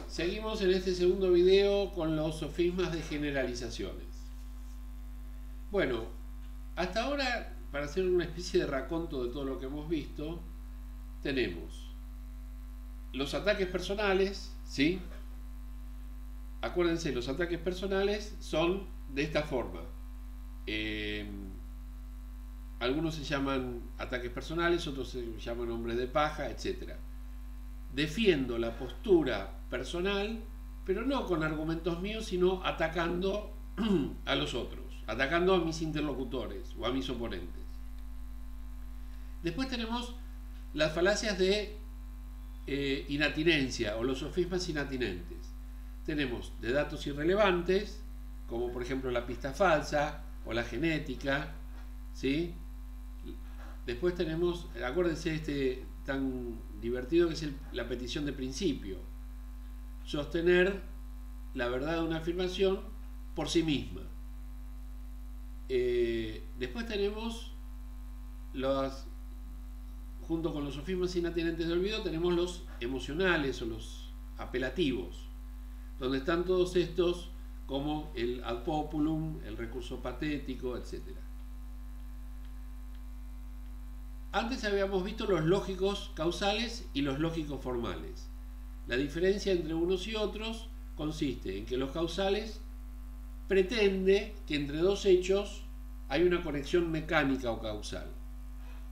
Seguimos en este segundo video con los sofismas de generalizaciones. Bueno, hasta ahora, para hacer una especie de raconto de todo lo que hemos visto, tenemos los ataques personales, ¿sí? Acuérdense, los ataques personales son de esta forma. Algunos se llaman ataques personales, otros se llaman hombres de paja, etc. Defiendo la postura personal, pero no con argumentos míos, sino atacando a los otros, atacando a mis interlocutores o a mis oponentes. Después tenemos las falacias de inatinencia o los sofismas inatinentes. Tenemos de datos irrelevantes, como por ejemplo la pista falsa o la genética, ¿sí? Después tenemos, acuérdense este tan divertido que es la petición de principio. Sostener la verdad de una afirmación por sí misma. Después tenemos junto con los sofismas inatinentes de olvido, tenemos los emocionales o los apelativos, donde están todos estos como el ad populum, el recurso patético, etc. Antes habíamos visto los lógicos causales y los lógicos formales. La diferencia entre unos y otros consiste en que los causales pretende que entre dos hechos hay una conexión mecánica o causal,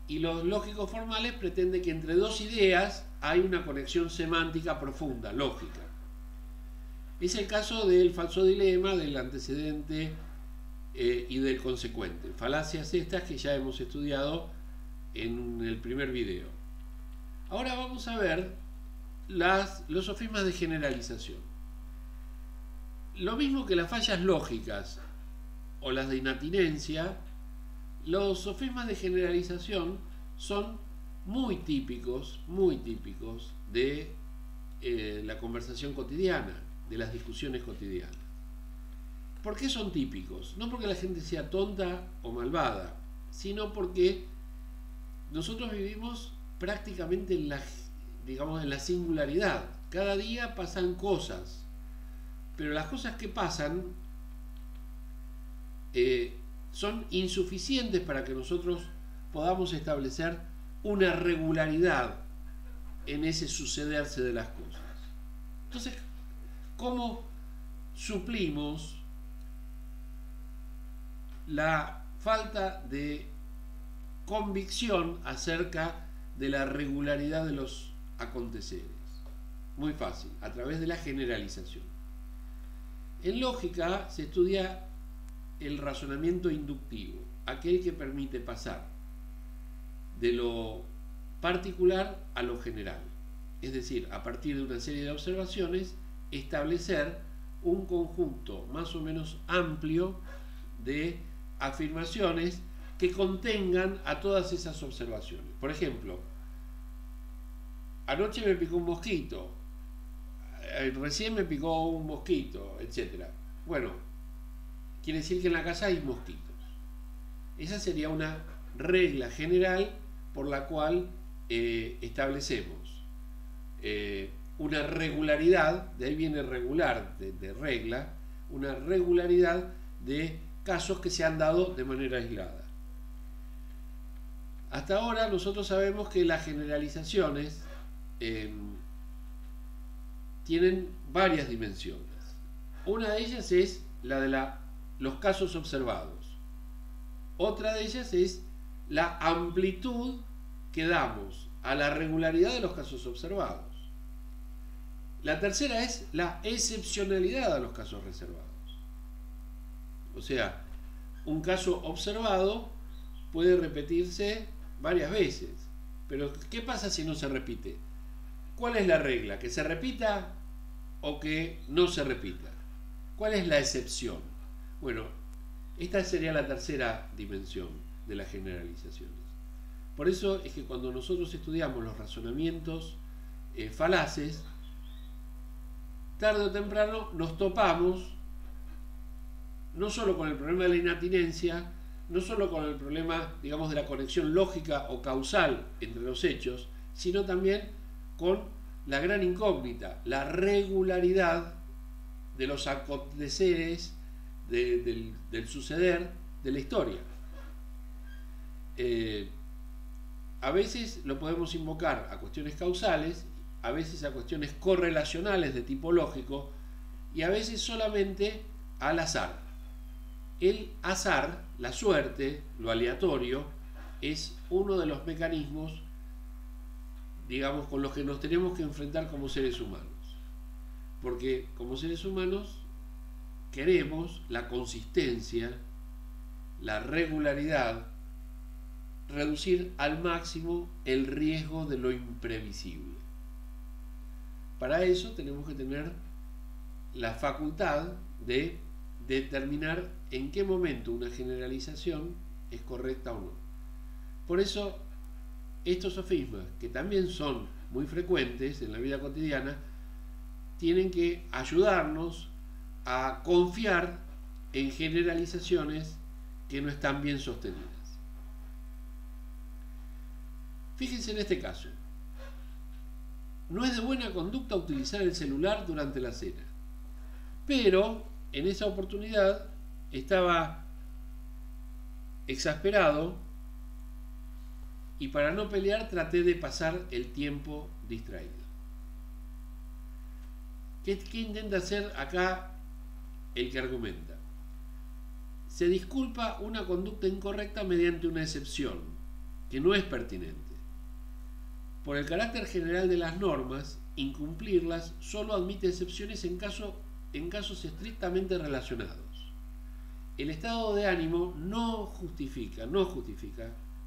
y los lógicos formales pretende que entre dos ideas hay una conexión semántica profunda, lógica. Es el caso del falso dilema, del antecedente y del consecuente. Falacias estas que ya hemos estudiado en el primer video. Ahora vamos a ver los sofismas de generalización. Lo mismo que las fallas lógicas o las de inatinencia, los sofismas de generalización son muy típicos de la conversación cotidiana, de las discusiones cotidianas. ¿Por qué son típicos? No porque la gente sea tonta o malvada, sino porque nosotros vivimos prácticamente en la singularidad. Cada día pasan cosas, pero las cosas que pasan son insuficientes para que nosotros podamos establecer una regularidad en ese sucederse de las cosas. Entonces, ¿cómo suplimos la falta de convicción acerca de la regularidad de los aconteceres? Muy fácil, a través de la generalización. En lógica se estudia el razonamiento inductivo, aquel que permite pasar de lo particular a lo general, es decir, a partir de una serie de observaciones establecer un conjunto más o menos amplio de afirmaciones que contengan a todas esas observaciones. Por ejemplo, anoche me picó un mosquito, recién me picó un mosquito, etc. Bueno, quiere decir que en la casa hay mosquitos. Esa sería una regla general por la cual establecemos una regularidad, de ahí viene regular, de regla, una regularidad de casos que se han dado de manera aislada. Hasta ahora nosotros sabemos que las generalizaciones tienen varias dimensiones. Una de ellas es la de los casos observados. Otra de ellas es la amplitud que damos a la regularidad de los casos observados. La tercera es la excepcionalidad a los casos reservados. O sea, un caso observado puede repetirse varias veces, pero ¿qué pasa si no se repite? ¿Cuál es la regla? ¿Que se repita o que no se repita? ¿Cuál es la excepción? Bueno, esta sería la tercera dimensión de las generalizaciones. Por eso es que cuando nosotros estudiamos los razonamientos falaces, tarde o temprano nos topamos no solo con el problema de la inatinencia, no solo con el problema, digamos, de la conexión lógica o causal entre los hechos, sino también con la gran incógnita, la regularidad de los aconteceres del suceder de la historia. A veces lo podemos invocar a cuestiones causales, a veces a cuestiones correlacionales de tipo lógico y a veces solamente al azar. El azar, la suerte, lo aleatorio, es uno de los mecanismos, digamos, con los que nos tenemos que enfrentar como seres humanos. Porque como seres humanos queremos la consistencia, la regularidad, reducir al máximo el riesgo de lo imprevisible. Para eso tenemos que tener la facultad de determinar en qué momento una generalización es correcta o no. Por eso estos sofismas, que también son muy frecuentes en la vida cotidiana, tienen que ayudarnos a confiar en generalizaciones que no están bien sostenidas. Fíjense en este caso. No es de buena conducta utilizar el celular durante la cena, pero en esa oportunidad estaba exasperado y para no pelear traté de pasar el tiempo distraído. ¿Qué intenta hacer acá el que argumenta? Se disculpa una conducta incorrecta mediante una excepción, que no es pertinente. Por el carácter general de las normas, incumplirlas solo admite excepciones en casos estrictamente relacionados. El estado de ánimo no justifica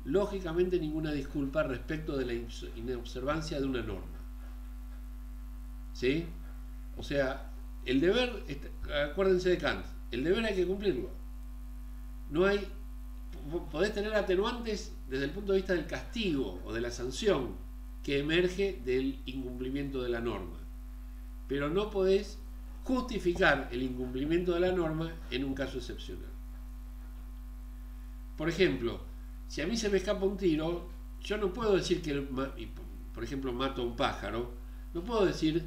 lógicamente ninguna disculpa respecto de la inobservancia de una norma. ¿Sí? O sea, el deber, acuérdense de Kant, el deber hay que cumplirlo. No hay, podés tener atenuantes desde el punto de vista del castigo o de la sanción que emerge del incumplimiento de la norma, pero no podés justificar el incumplimiento de la norma en un caso excepcional. Por ejemplo, si a mí se me escapa un tiro, yo no puedo decir que, por ejemplo, mato a un pájaro, no puedo decir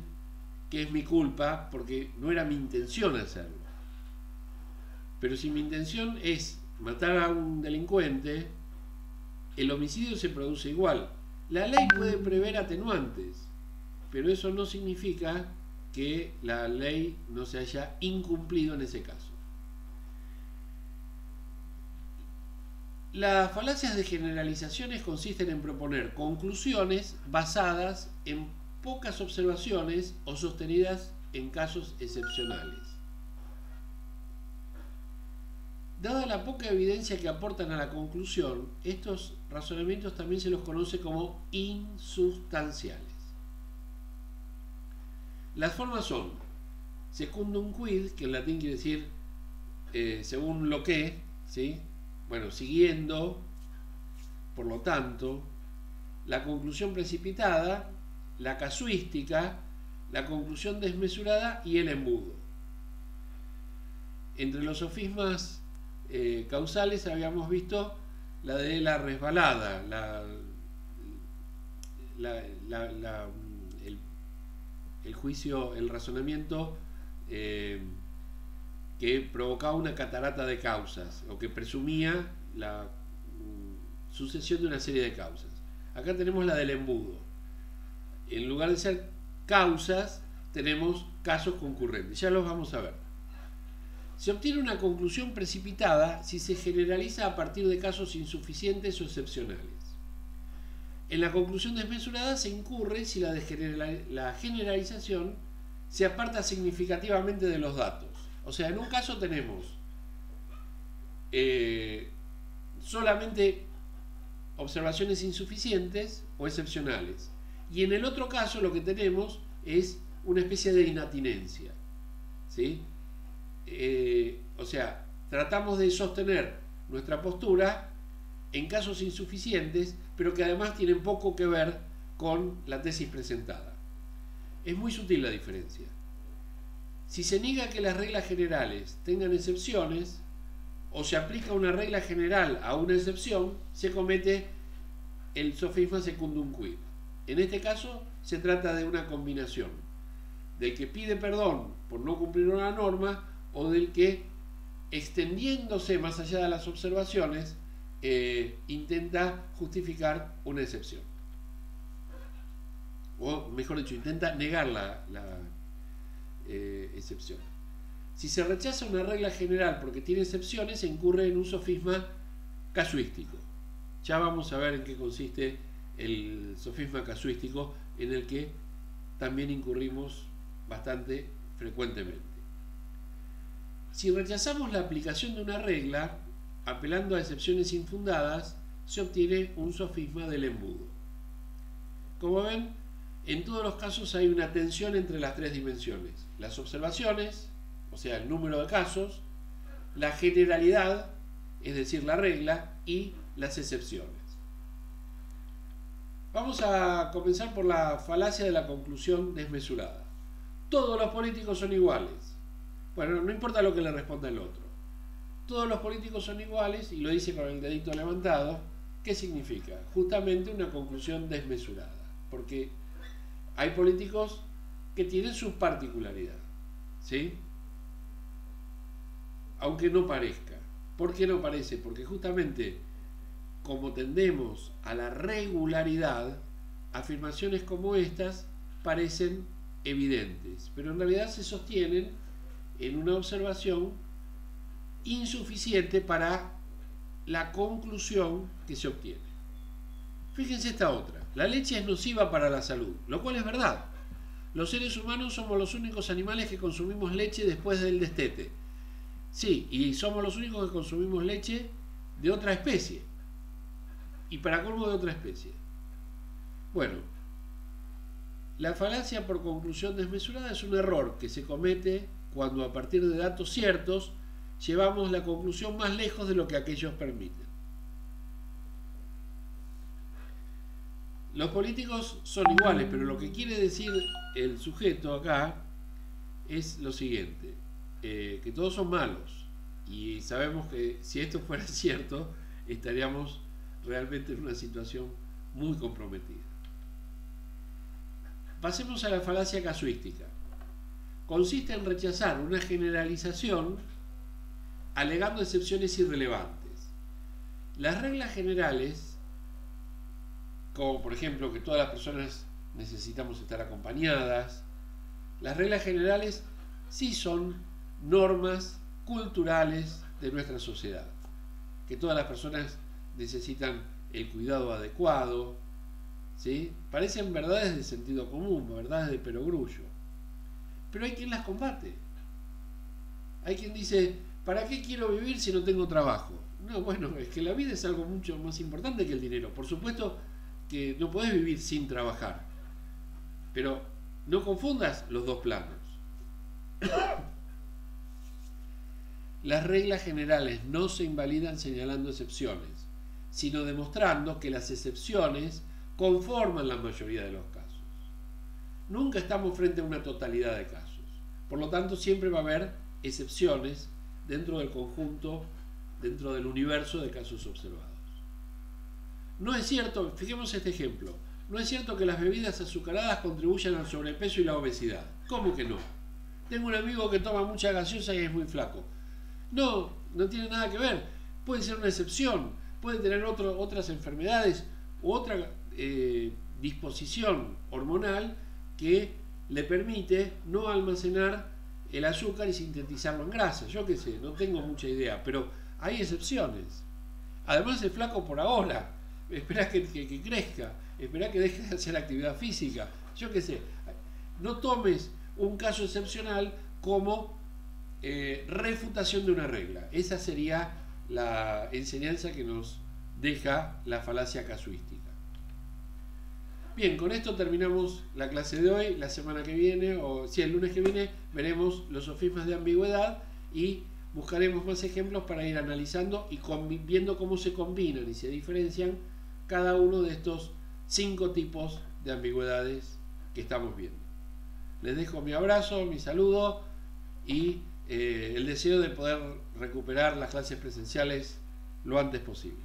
que es mi culpa porque no era mi intención hacerlo. Pero si mi intención es matar a un delincuente, el homicidio se produce igual. La ley puede prever atenuantes, pero eso no significa que la ley no se haya incumplido en ese caso. Las falacias de generalizaciones consisten en proponer conclusiones basadas en pocas observaciones o sostenidas en casos excepcionales. Dada la poca evidencia que aportan a la conclusión, estos razonamientos también se los conoce como insustanciales. Las formas son secundum quid, que en latín quiere decir según lo que, ¿sí? Bueno, siguiendo, por lo tanto, la conclusión precipitada, la casuística, la conclusión desmesurada y el embudo. Entre los sofismas causales habíamos visto la de la resbalada, el juicio, el razonamiento que provocaba una catarata de causas o que presumía la sucesión de una serie de causas. Acá tenemos la del embudo. En lugar de ser causas, tenemos casos concurrentes. Ya los vamos a ver. Se obtiene una conclusión precipitada si se generaliza a partir de casos insuficientes o excepcionales. En la conclusión desmesurada se incurre si la generalización se aparta significativamente de los datos. O sea, en un caso tenemos solamente observaciones insuficientes o excepcionales. Y en el otro caso lo que tenemos es una especie de inatinencia. ¿Sí? O sea, tratamos de sostener nuestra postura en casos insuficientes, pero que además tienen poco que ver con la tesis presentada. Es muy sutil la diferencia. Si se niega que las reglas generales tengan excepciones, o se aplica una regla general a una excepción, se comete el sofisma secundum quid. En este caso, se trata de una combinación del que pide perdón por no cumplir una norma o del que, extendiéndose más allá de las observaciones, intenta justificar una excepción. O mejor dicho, intenta negar la excepción. Si se rechaza una regla general porque tiene excepciones, se incurre en un sofisma casuístico. Ya vamos a ver en qué consiste el sofisma casuístico, en el que también incurrimos bastante frecuentemente. Si rechazamos la aplicación de una regla, apelando a excepciones infundadas, se obtiene un sofisma del embudo. Como ven, en todos los casos hay una tensión entre las tres dimensiones: las observaciones, o sea, el número de casos, la generalidad, es decir, la regla, y las excepciones. Vamos a comenzar por la falacia de la conclusión desmesurada. Todos los políticos son iguales. Bueno, no importa lo que le responda el otro. Todos los políticos son iguales, y lo dice con el dedito levantado. ¿Qué significa? Justamente una conclusión desmesurada, porque hay políticos que tienen su particularidad, ¿sí? Aunque no parezca. ¿Por qué no parece? Porque justamente como tendemos a la regularidad, afirmaciones como estas parecen evidentes, pero en realidad se sostienen en una observación insuficiente para la conclusión que se obtiene. Fíjense esta otra: la leche es nociva para la salud, lo cual es verdad. Los seres humanos somos los únicos animales que consumimos leche después del destete. Sí, y somos los únicos que consumimos leche de otra especie, y para colmo de otra especie. Bueno, la falacia por conclusión desmesurada es un error que se comete cuando, a partir de datos ciertos, llevamos la conclusión más lejos de lo que aquellos permiten. Los políticos son iguales, pero lo que quiere decir el sujeto acá es lo siguiente: que todos son malos, y sabemos que si esto fuera cierto, estaríamos realmente en una situación muy comprometida. Pasemos a la falacia casuística. Consiste en rechazar una generalización alegando excepciones irrelevantes. Las reglas generales, como por ejemplo que todas las personas necesitamos estar acompañadas, las reglas generales sí son normas culturales de nuestra sociedad, que todas las personas necesitan el cuidado adecuado, ¿sí? Parecen verdades de sentido común, verdades de perogrullo, pero hay quien las combate. Hay quien dice: ¿para qué quiero vivir si no tengo trabajo? No, bueno, es que la vida es algo mucho más importante que el dinero. Por supuesto que no podés vivir sin trabajar, pero no confundas los dos planos. Las reglas generales no se invalidan señalando excepciones, sino demostrando que las excepciones conforman la mayoría de los casos. Nunca estamos frente a una totalidad de casos. Por lo tanto, siempre va a haber excepciones dentro del conjunto, dentro del universo de casos observados. No es cierto, fijemos este ejemplo, no es cierto que las bebidas azucaradas contribuyan al sobrepeso y la obesidad. ¿Cómo que no? Tengo un amigo que toma mucha gaseosa y es muy flaco. No, no tiene nada que ver. Puede ser una excepción, puede tener otras enfermedades u otra disposición hormonal que le permite no almacenar el azúcar y sintetizarlo en grasa. Yo qué sé, no tengo mucha idea, pero hay excepciones. Además, es flaco por ahora. Esperá que crezca, esperá que deje de hacer actividad física. Yo qué sé. No tomes un caso excepcional como refutación de una regla. Esa sería la enseñanza que nos deja la falacia casuística. Bien, con esto terminamos la clase de hoy. La semana que viene, o si el lunes que viene, veremos los sofismas de ambigüedad y buscaremos más ejemplos para ir analizando y viendo cómo se combinan y se diferencian cada uno de estos 5 tipos de ambigüedades que estamos viendo. Les dejo mi abrazo, mi saludo y el deseo de poder recuperar las clases presenciales lo antes posible.